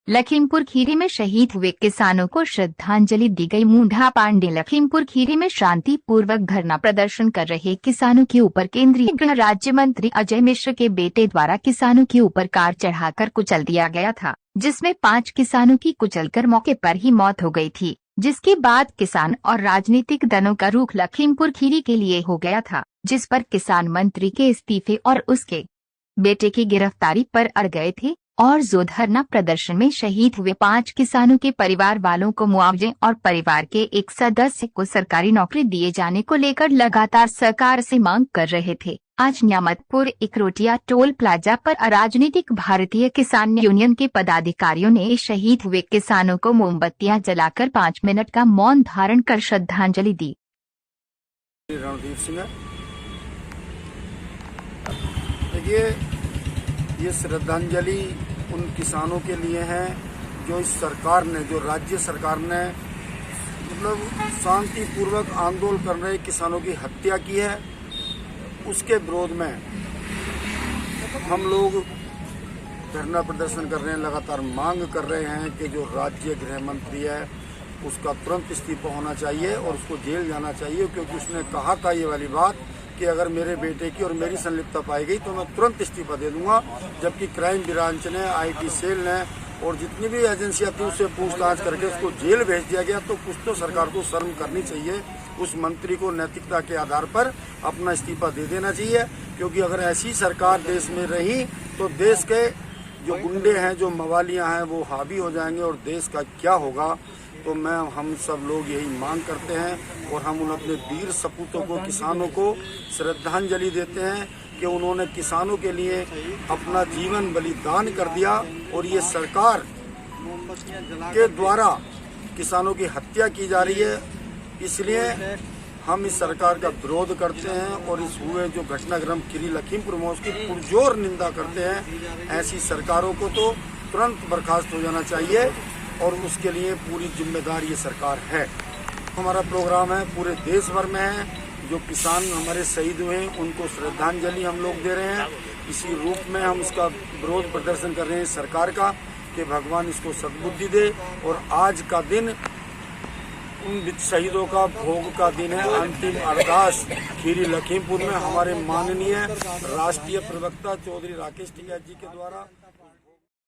लखीमपुर खीरी में शहीद हुए किसानों को श्रद्धांजलि दी गई। मुंडा पांडे। लखीमपुर खीरी में शांतिपूर्वक धरना प्रदर्शन कर रहे किसानों के ऊपर केंद्रीय गृह राज्य मंत्री अजय मिश्र के बेटे द्वारा किसानों के ऊपर कार चढ़ाकर कुचल दिया गया था, जिसमें 5 किसानों की कुचलकर मौके पर ही मौत हो गई थी, जिसके बाद किसान और राजनीतिक दलों का रुख लखीमपुर खीरी के लिए हो गया था, जिस पर किसान मंत्री के इस्तीफे और उसके बेटे की गिरफ्तारी पर अड़ गए थे और जो धरना प्रदर्शन में शहीद हुए 5 किसानों के परिवार वालों को मुआवजे और परिवार के एक सदस्य को सरकारी नौकरी दिए जाने को लेकर लगातार सरकार से मांग कर रहे थे। आज न्यामतपुर इकरोटिया टोल प्लाजा पर अराजनीतिक भारतीय किसान यूनियन के पदाधिकारियों ने शहीद हुए किसानों को मोमबत्तियां जलाकर 5 मिनट का मौन धारण कर श्रद्धांजलि दी। रणदीप सिंह, देखिए, ये श्रद्धांजलि उन किसानों के लिए है जो इस सरकार ने, जो राज्य सरकार ने मतलब शांतिपूर्वक आंदोलन कर रहे किसानों की हत्या की है। उसके विरोध में हम लोग धरना प्रदर्शन कर रहे हैं, लगातार मांग कर रहे हैं कि जो राज्य गृह मंत्री है उसका तुरंत इस्तीफा होना चाहिए और उसको जेल जाना चाहिए, क्योंकि उसने कहा था ये वाली बात कि अगर मेरे बेटे की और मेरी संलिप्तता पाई गई तो मैं तुरंत इस्तीफा दे दूंगा। जबकि क्राइम ब्रांच ने, आईटी सेल ने और जितनी भी एजेंसियां थी उससे पूछताछ करके उसको जेल भेज दिया गया। तो कुछ तो सरकार को शर्म करनी चाहिए, उस मंत्री को नैतिकता के आधार पर अपना इस्तीफा दे देना चाहिए, क्योंकि अगर ऐसी सरकार देश में रही तो देश के जो गुंडे हैं, जो मवालियाँ हैं, वो हावी हो जाएंगे और देश का क्या होगा। तो हम सब लोग यही मांग करते हैं और हम उन अपने वीर सपूतों को, किसानों को श्रद्धांजलि देते हैं कि उन्होंने किसानों के लिए अपना जीवन बलिदान कर दिया और ये सरकार के द्वारा किसानों की हत्या की जा रही है। इसलिए हम इस सरकार का विरोध करते हैं और इस हुए जो घटनाक्रम खीरी लखीमपुर में उसकी पुरजोर निंदा करते हैं। ऐसी सरकारों को तो तुरंत बर्खास्त हो जाना चाहिए और उसके लिए पूरी जिम्मेदार ये सरकार है। हमारा प्रोग्राम है पूरे देश भर में है, जो किसान हमारे शहीद हुए हैं उनको श्रद्धांजलि हम लोग दे रहे हैं। इसी रूप में हम इसका विरोध प्रदर्शन कर रहे हैं सरकार का कि भगवान इसको सद्बुद्धि दे। और आज का दिन उन शहीदों का भोग का दिन है। अंतिम अरदास खीरी लखीमपुर में हमारे माननीय राष्ट्रीय प्रवक्ता चौधरी राकेश टिकैत जी के द्वारा